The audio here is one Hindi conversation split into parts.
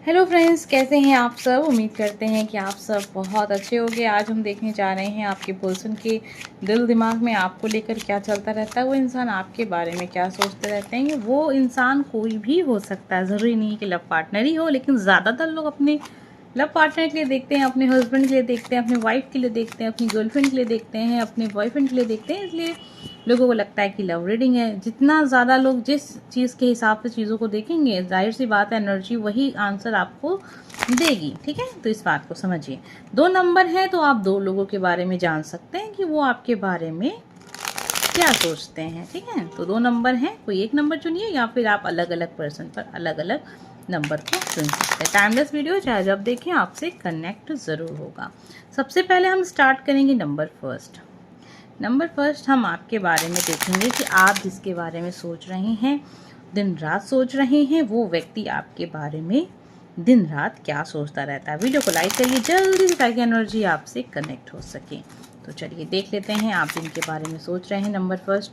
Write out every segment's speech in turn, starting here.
हेलो फ्रेंड्स, कैसे हैं आप सब। उम्मीद करते हैं कि आप सब बहुत अच्छे होंगे। आज हम देखने जा रहे हैं आपके पर्सन के दिल दिमाग में आपको लेकर क्या चलता रहता है, वो इंसान आपके बारे में क्या सोचते रहते हैं। वो इंसान कोई भी हो सकता है, ज़रूरी नहीं कि लव पार्टनर ही हो, लेकिन ज़्यादातर लोग अपने लव पार्टनर के लिए देखते हैं, अपने हस्बैंड के लिए देखते हैं, अपने वाइफ के लिए देखते हैं, अपनी गर्लफ्रेंड के लिए देखते हैं, अपने बॉयफ्रेंड के लिए देखते हैं। इसलिए लोगों को लगता है कि लव रीडिंग है। जितना ज़्यादा लोग जिस चीज़ के हिसाब से चीज़ों को देखेंगे, जाहिर सी बात है एनर्जी वही आंसर आपको देगी। ठीक है, तो इस बात को समझिए। 2 नंबर है तो आप 2 लोगों के बारे में जान सकते हैं कि वो आपके बारे में क्या सोचते हैं। ठीक है, तो 2 नंबर हैं, कोई एक नंबर चुनिए या फिर आप अलग अलग पर्सन पर अलग अलग नंबर को चुन सकते हैं। टाइमलेस वीडियो चाहे जब देखें आपसे कनेक्ट ज़रूर होगा। सबसे पहले हम स्टार्ट करेंगे नंबर फर्स्ट। हम आपके बारे में देखेंगे कि आप जिसके बारे में सोच रहे हैं, दिन रात सोच रहे हैं, वो व्यक्ति आपके बारे में दिन रात क्या सोचता रहता है। वीडियो को लाइक करिए जल्दी से ताकि एनर्जी आपसे कनेक्ट हो सके। तो चलिए देख लेते हैं आप जिनके बारे में सोच रहे हैं नंबर फर्स्ट,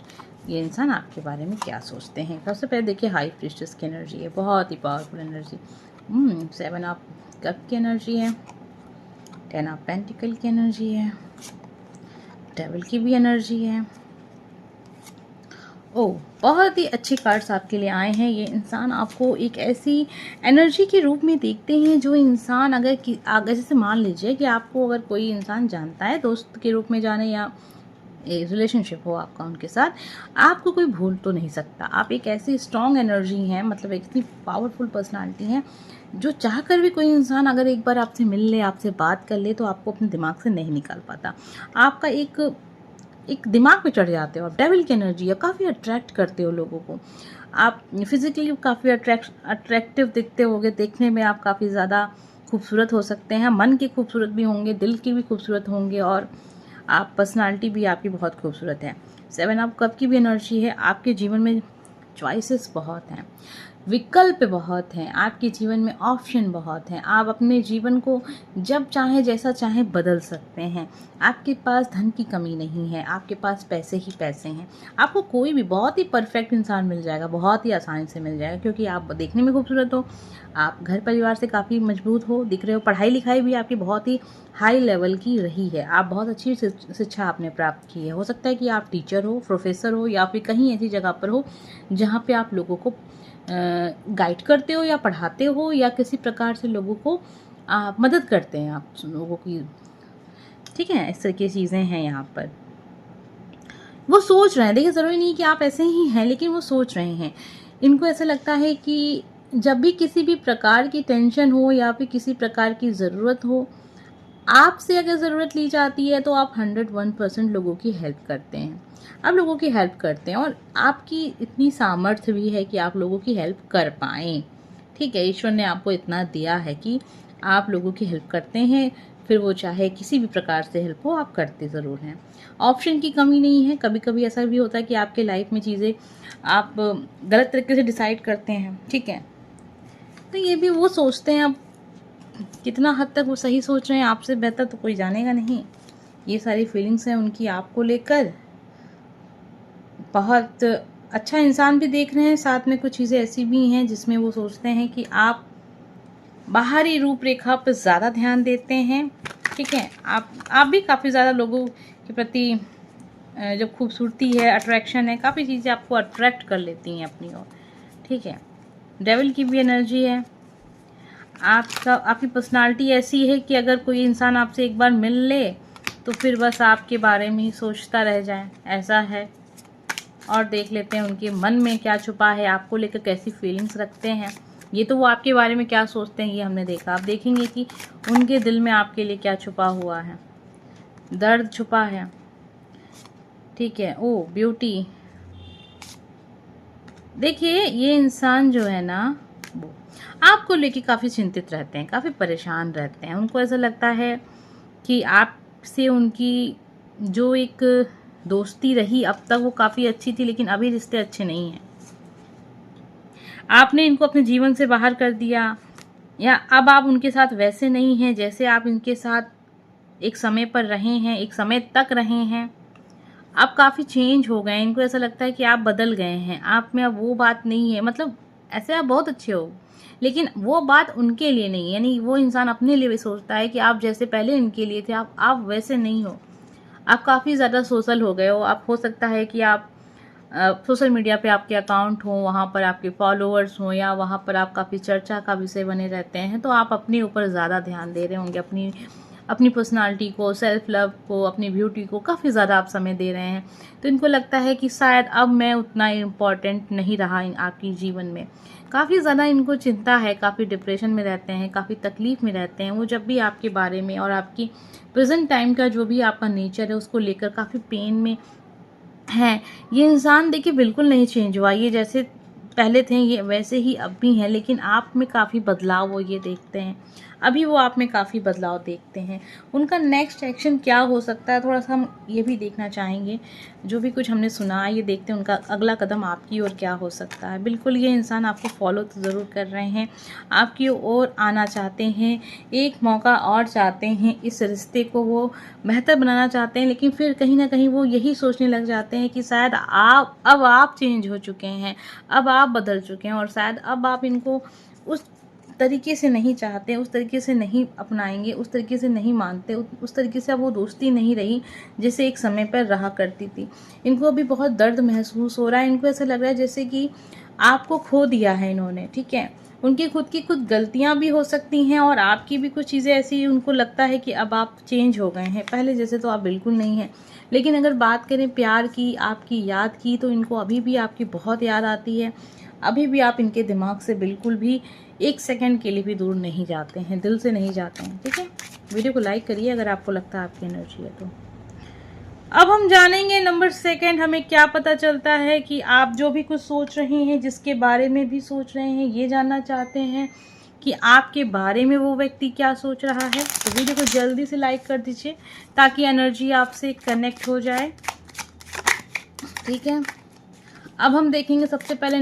ये इंसान आपके बारे में क्या सोचते हैं। सबसे पहले देखिए हाई प्रीस्टेस की एनर्जी है, बहुत ही पावरफुल एनर्जी। 7 ऑफ कप की एनर्जी है, 10 ऑफ पेंटिकल की एनर्जी है, डेविल की भी एनर्जी है। ओह, बहुत ही अच्छे कार्ड्स आपके लिए आए हैं। ये इंसान आपको एक ऐसी एनर्जी के रूप में देखते हैं जो इंसान अगर जैसे मान लीजिए कि आपको अगर कोई इंसान जानता है, दोस्त के रूप में जाने या रिलेशनशिप हो आपका उनके साथ, आपको कोई भूल तो नहीं सकता। आप एक ऐसी स्ट्रॉन्ग एनर्जी हैं, मतलब एक इतनी पावरफुल पर्सनालिटी हैं जो चाह कर भी कोई इंसान अगर एक बार आपसे मिल ले, आपसे बात कर ले, तो आपको अपने दिमाग से नहीं निकाल पाता। आपका एक दिमाग पे चढ़ जाते हो आप। डेविल की एनर्जी है, काफ़ी अट्रैक्ट करते हो लोगों को। आप फिजिकली काफ़ी अट्रैक्टिव दिखते होगे, देखने में आप काफ़ी ज़्यादा खूबसूरत हो सकते हैं, मन के खूबसूरत भी होंगे, दिल के भी खूबसूरत होंगे, और आप पर्सनालिटी भी आपकी बहुत खूबसूरत है। 7 ऑफ कप की भी एनर्जी है। आपके जीवन में चॉइसेस बहुत हैं, विकल्प बहुत हैं, आपके जीवन में ऑप्शन बहुत हैं। आप अपने जीवन को जब चाहे जैसा चाहे बदल सकते हैं। आपके पास धन की कमी नहीं है, आपके पास पैसे ही पैसे हैं। आपको कोई भी बहुत ही परफेक्ट इंसान मिल जाएगा, बहुत ही आसानी से मिल जाएगा, क्योंकि आप देखने में खूबसूरत हो, आप घर परिवार से काफ़ी मजबूत हो, दिख रहे हो, पढ़ाई लिखाई भी आपकी बहुत ही हाई लेवल की रही है, आप बहुत अच्छी शिक्षा आपने प्राप्त की है। हो सकता है कि आप टीचर हो, प्रोफेसर हो, या फिर कहीं ऐसी जगह पर हो जहाँ पे आप लोगों को गाइड करते हो या पढ़ाते हो, या किसी प्रकार से लोगों को आप मदद करते हैं आप लोगों की। ठीक है, इस तरह की चीज़ें हैं यहाँ पर। वो सोच रहे हैं, देखिए ज़रूरी नहीं कि आप ऐसे ही हैं, लेकिन वो सोच रहे हैं। इनको ऐसा लगता है कि जब भी किसी भी प्रकार की टेंशन हो या फिर किसी प्रकार की ज़रूरत हो, आपसे अगर ज़रूरत ली जाती है तो आप 101% लोगों की हेल्प करते हैं। आप लोगों की हेल्प करते हैं और आपकी इतनी सामर्थ्य भी है कि आप लोगों की हेल्प कर पाएँ। ठीक है, ईश्वर ने आपको इतना दिया है कि आप लोगों की हेल्प करते हैं, फिर वो चाहे किसी भी प्रकार से हेल्प हो, आप करते ज़रूर हैं। ऑप्शन की कमी नहीं है। कभी कभी ऐसा भी होता है कि आपके लाइफ में चीज़ें आप गलत तरीके से डिसाइड करते हैं। ठीक है, तो ये भी वो सोचते हैं। अब कितना हद तक वो सही सोच रहे हैं, आपसे बेहतर तो कोई जानेगा नहीं। ये सारी फीलिंग्स हैं उनकी आपको लेकर। बहुत अच्छा इंसान भी देख रहे हैं, साथ में कुछ चीज़ें ऐसी भी हैं जिसमें वो सोचते हैं कि आप बाहरी रूपरेखा पर ज़्यादा ध्यान देते हैं। ठीक है, आप भी काफ़ी ज़्यादा लोगों के प्रति जो खूबसूरती है, अट्रैक्शन है, काफ़ी चीज़ें आपको अट्रैक्ट कर लेती हैं अपनी ओर। ठीक है, डेविल की भी एनर्जी है। आपकी पर्सनालिटी ऐसी है कि अगर कोई इंसान आपसे एक बार मिल ले तो फिर बस आपके बारे में ही सोचता रह जाए, ऐसा है। और देख लेते हैं उनके मन में क्या छुपा है, आपको लेकर कैसी फीलिंग्स रखते हैं। ये तो वो आपके बारे में क्या सोचते हैं ये हमने देखा, आप देखेंगे कि उनके दिल में आपके लिए क्या छुपा हुआ है, दर्द छुपा है। ठीक है, ओ ब्यूटी। देखिए ये इंसान जो है ना, वो आपको लेके काफ़ी चिंतित रहते हैं, काफ़ी परेशान रहते हैं। उनको ऐसा लगता है कि आपसे उनकी जो एक दोस्ती रही अब तक वो काफ़ी अच्छी थी, लेकिन अभी रिश्ते अच्छे नहीं हैं। आपने इनको अपने जीवन से बाहर कर दिया, या अब आप उनके साथ वैसे नहीं हैं जैसे आप इनके साथ एक समय पर रहे हैं, एक समय तक रहे हैं। आप काफ़ी चेंज हो गए। इनको ऐसा लगता है कि आप बदल गए हैं, आप में अब वो बात नहीं है। मतलब ऐसे आप बहुत अच्छे हो, लेकिन वो बात उनके लिए नहीं, यानी वो इंसान अपने लिए भी सोचता है कि आप जैसे पहले इनके लिए थे, आप वैसे नहीं हो। आप काफ़ी ज़्यादा सोशल हो गए हो। आप हो सकता है कि आप सोशल मीडिया पे आपके अकाउंट हो, वहाँ पर आपके फॉलोअर्स हों, या वहाँ पर आप काफ़ी चर्चा का विषय बने रहते हैं, तो आप अपने ऊपर ज़्यादा ध्यान दे रहे होंगे, अपनी अपनी पर्सनालिटी को, सेल्फ लव को, अपनी ब्यूटी को काफ़ी ज़्यादा आप समय दे रहे हैं। तो इनको लगता है कि शायद अब मैं उतना इम्पोर्टेंट नहीं रहा आपकी जीवन में। काफ़ी ज़्यादा इनको चिंता है, काफ़ी डिप्रेशन में रहते हैं, काफ़ी तकलीफ़ में रहते हैं। वो जब भी आपके बारे में और आपकी प्रेजेंट टाइम का जो भी आपका नेचर है उसको लेकर काफ़ी पेन में हैं। ये इंसान देखिए बिल्कुल नहीं चेंज हुआ, ये जैसे पहले थे ये वैसे ही अब भी हैं, लेकिन आप में काफ़ी बदलाव वो ये देखते हैं। अभी वो आप में काफ़ी बदलाव देखते हैं। उनका नेक्स्ट एक्शन क्या हो सकता है, थोड़ा सा हम ये भी देखना चाहेंगे। जो भी कुछ हमने सुना ये देखते हैं उनका अगला कदम आपकी ओर क्या हो सकता है। बिल्कुल ये इंसान आपको फॉलो तो ज़रूर कर रहे हैं, आपकी ओर आना चाहते हैं, एक मौका और चाहते हैं, इस रिश्ते को वो बेहतर बनाना चाहते हैं, लेकिन फिर कहीं ना कहीं वो यही सोचने लग जाते हैं कि शायद आप चेंज हो चुके हैं, अब आप बदल चुके हैं, और शायद अब आप इनको उस तरीके से नहीं चाहते, उस तरीके से नहीं अपनाएंगे, उस तरीके से नहीं मानते, उस तरीके से अब वो दोस्ती नहीं रही जैसे एक समय पर रहा करती थी। इनको अभी बहुत दर्द महसूस हो रहा है। इनको ऐसा लग रहा है जैसे कि आपको खो दिया है इन्होंने, ठीक है। उनकी खुद की खुद गलतियां भी हो सकती हैं, और आपकी भी कुछ चीज़ें ऐसी उनको लगता है कि अब आप चेंज हो गए हैं, पहले जैसे तो आप बिल्कुल नहीं हैं। लेकिन अगर बात करें प्यार की, आपकी याद की, तो इनको अभी भी आपकी बहुत याद आती है। अभी भी आप इनके दिमाग से बिल्कुल भी एक सेकंड के लिए भी दूर नहीं जाते हैं, दिल से नहीं जाते हैं, ठीक है। वीडियो को लाइक करिए अगर आपको लगता है आपकी एनर्जी है तो। अब हम जानेंगे नंबर सेकंड, हमें क्या पता चलता है कि आप जो भी कुछ सोच रहे हैं, जिसके बारे में भी सोच रहे हैं, ये जानना चाहते हैं कि आपके बारे में वो व्यक्ति क्या सोच रहा है। तो वीडियो को जल्दी से लाइक कर दीजिए ताकि एनर्जी आपसे कनेक्ट हो जाए, ठीक है। अब हम देखेंगे सबसे पहले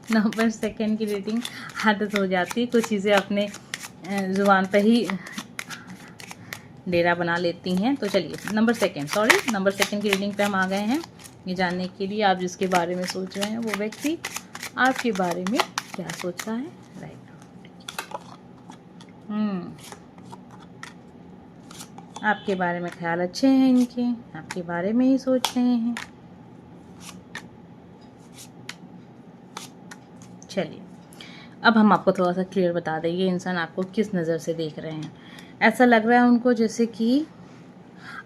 नंबर सेकंड की रीडिंग। आदत हो जाती है, कुछ चीज़ें अपने ज़ुबान पर ही डेरा बना लेती हैं। तो चलिए नंबर सेकंड की रीडिंग पे हम आ गए हैं, ये जानने के लिए आप जिसके बारे में सोच रहे हैं वो व्यक्ति आपके बारे में क्या सोच रहा है राइट नाउ। आपके बारे में ख्याल अच्छे हैं इनके, आपके बारे में ही सोच रहे हैं। चलिए अब हम आपको थोड़ा सा क्लियर बता दें ये इंसान आपको किस नज़र से देख रहे हैं। ऐसा लग रहा है उनको जैसे कि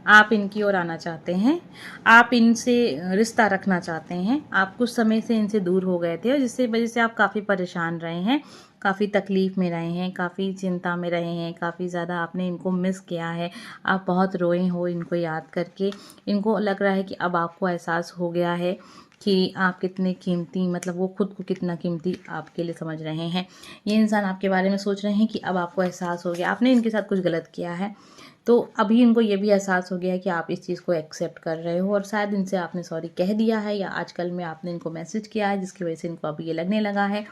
आप इनकी ओर आना चाहते हैं, आप इनसे रिश्ता रखना चाहते हैं। आप कुछ समय से इनसे दूर हो गए थे और जिससे वजह से आप काफ़ी परेशान रहे हैं, काफ़ी तकलीफ़ में रहे हैं, काफ़ी चिंता में रहे हैं, काफ़ी ज़्यादा आपने इनको मिस किया है। आप बहुत रोए हो इनको याद करके। इनको लग रहा है कि अब आपको एहसास हो गया है कि आप कितने कीमती, मतलब वो खुद को कितना कीमती आपके लिए समझ रहे हैं। ये इंसान आपके बारे में सोच रहे हैं कि अब आपको एहसास हो गया, आपने इनके साथ कुछ गलत किया है, तो अभी इनको ये भी एहसास हो गया है कि आप इस चीज़ को एक्सेप्ट कर रहे हो, और शायद इनसे आपने सॉरी कह दिया है, या आजकल में आपने इनको मैसेज किया है जिसकी वजह से इनको अभी ये लगने लगा है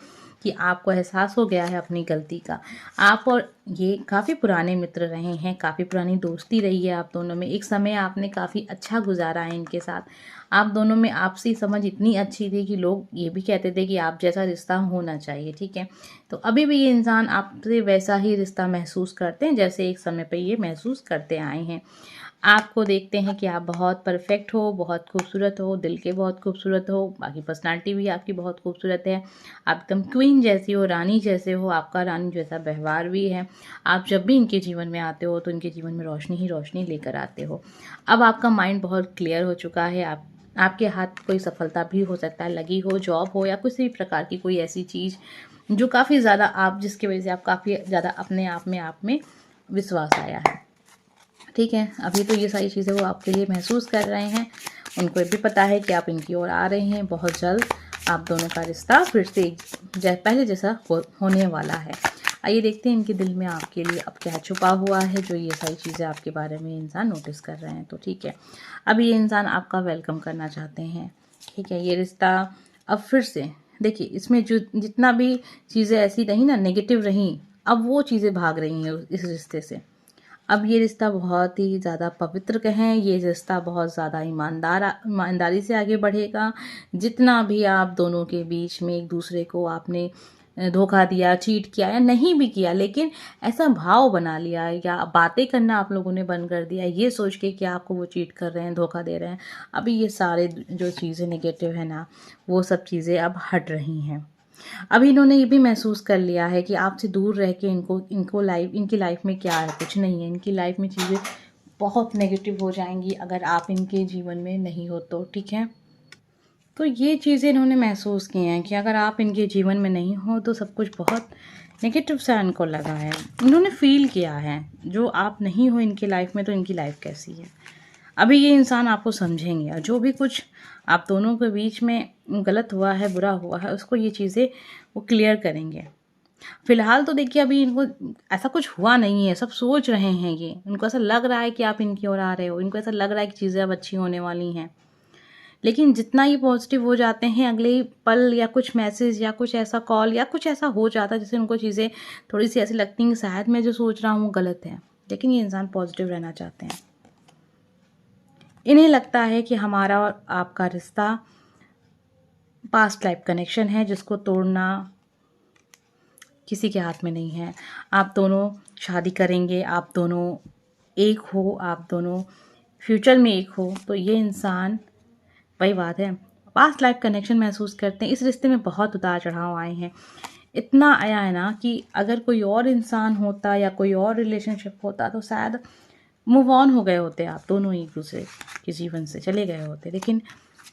कि आपको एहसास हो गया है अपनी गलती का। आप और ये काफ़ी पुराने मित्र रहे हैं, काफ़ी पुरानी दोस्ती रही है आप दोनों में। एक समय आपने काफ़ी अच्छा गुजारा है इनके साथ। आप दोनों में आपसी समझ इतनी अच्छी थी कि लोग ये भी कहते थे कि आप जैसा रिश्ता होना चाहिए, ठीक है। तो अभी भी ये इंसान आपसे वैसा ही रिश्ता महसूस करते हैं जैसे एक समय पे ये महसूस करते आए हैं। आपको देखते हैं कि आप बहुत परफेक्ट हो, बहुत खूबसूरत हो, दिल के बहुत खूबसूरत हो, बाकी पर्सनालिटी भी आपकी बहुत खूबसूरत है। आप एकदम क्वीन जैसी हो, रानी जैसे हो, आपका रानी जैसा व्यवहार भी है। आप जब भी इनके जीवन में आते हो तो इनके जीवन में रोशनी ही रोशनी लेकर आते हो। अब आपका माइंड बहुत क्लियर हो चुका है। आपके हाथ कोई सफलता भी हो सकता है लगी हो, जॉब हो या किसी भी प्रकार की कोई ऐसी चीज़ जो काफ़ी ज़्यादा आप जिसकी वजह से आप काफ़ी ज़्यादा अपने आप में विश्वास आया है, ठीक है। अभी तो ये सारी चीज़ें वो आपके लिए महसूस कर रहे हैं। उनको ये भी पता है कि आप इनकी ओर आ रहे हैं। बहुत जल्द आप दोनों का रिश्ता फिर से पहले जैसा होने वाला है। आइए देखते हैं इनके दिल में आपके लिए अब क्या छुपा हुआ है जो ये सारी चीज़ें आपके बारे में इंसान नोटिस कर रहे हैं। तो ठीक है, अब ये इंसान आपका वेलकम करना चाहते हैं, ठीक है। ये रिश्ता अब फिर से देखिए, इसमें जो जितना भी चीज़ें ऐसी रही ना नेगेटिव रही, अब वो चीज़ें भाग रही हैं इस रिश्ते से। अब ये रिश्ता बहुत ही ज़्यादा पवित्र कहें, ये रिश्ता बहुत ज़्यादा ईमानदारी से आगे बढ़ेगा। जितना भी आप दोनों के बीच में एक दूसरे को आपने धोखा दिया, चीट किया या नहीं भी किया, लेकिन ऐसा भाव बना लिया या बातें करना आप लोगों ने बंद कर दिया ये सोच के कि आपको वो चीट कर रहे हैं, धोखा दे रहे हैं, अभी ये सारे जो चीज़ें नेगेटिव है ना, वो सब चीज़ें अब हट रही हैं। अभी इन्होंने ये भी महसूस कर लिया है कि आपसे दूर रह के इनकी लाइफ में क्या है, कुछ नहीं है। इनकी लाइफ में चीज़ें बहुत नेगेटिव हो जाएंगी अगर आप इनके जीवन में नहीं हो तो, ठीक है। तो ये चीज़ें इन्होंने महसूस की हैं कि अगर आप इनके जीवन में नहीं हो तो सब कुछ बहुत नेगेटिव सा इनको लगा है। इन्होंने फील किया है जो आप नहीं हो इनकी लाइफ में तो इनकी लाइफ कैसी है। अभी ये इंसान आपको समझेंगे और जो भी कुछ आप दोनों के बीच में गलत हुआ है, बुरा हुआ है, उसको ये चीज़ें वो क्लियर करेंगे। फ़िलहाल तो देखिए अभी इनको ऐसा कुछ हुआ नहीं है, सब सोच रहे हैं ये। उनको ऐसा लग रहा है कि आप इनकी ओर आ रहे हो, इनको ऐसा लग रहा है कि चीज़ें अब अच्छी होने वाली हैं। लेकिन जितना ही पॉज़िटिव हो जाते हैं, अगले ही पल या कुछ मैसेज या कुछ ऐसा कॉल या कुछ ऐसा हो जाता है जिससे उनको चीज़ें थोड़ी-सी ऐसी लगती हैं कि शायद मैं जो सोच रहा हूँ वो गलत है। लेकिन ये इंसान पॉज़िटिव रहना चाहते हैं। इन्हें लगता है कि हमारा और आपका रिश्ता पास्ट लाइफ कनेक्शन है जिसको तोड़ना किसी के हाथ में नहीं है। आप दोनों शादी करेंगे, आप दोनों एक हो, आप दोनों फ्यूचर में एक हो, तो ये इंसान वही बात है, पास्ट लाइफ कनेक्शन महसूस करते हैं। इस रिश्ते में बहुत उतार-चढ़ाव आए हैं। इतना आया है ना कि अगर कोई और इंसान होता या कोई और रिलेशनशिप होता तो शायद मूव ऑन हो गए होते आप दोनों ही एक-दूसरे के जीवन से चले गए होते। लेकिन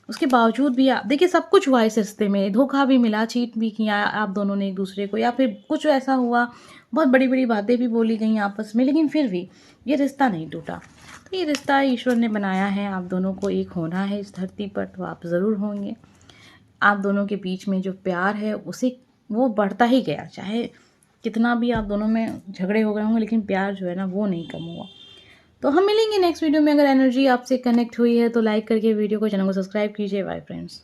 उसके बावजूद भी आप देखिए सब कुछ हुआ इस रिश्ते में, धोखा भी मिला, चीट भी किया आप दोनों ने एक-दूसरे को या फिर कुछ ऐसा हुआ, बहुत बड़ी-बड़ी बातें भी बोली गई आपस में, लेकिन फिर भी ये रिश्ता नहीं टूटा। तो ये रिश्ता ईश्वर ने बनाया है, आप दोनों को एक होना है इस धरती पर तो आप ज़रूर होंगे। आप दोनों के बीच में जो प्यार है उसे वो बढ़ता ही गया, चाहे कितना भी आप दोनों में झगड़े हो गए होंगे लेकिन प्यार जो है ना वो नहीं कम हुआ। तो हम मिलेंगे नेक्स्ट वीडियो में। अगर एनर्जी आपसे कनेक्ट हुई है तो लाइक करके वीडियो को, चैनल को सब्सक्राइब कीजिए। Bye friends.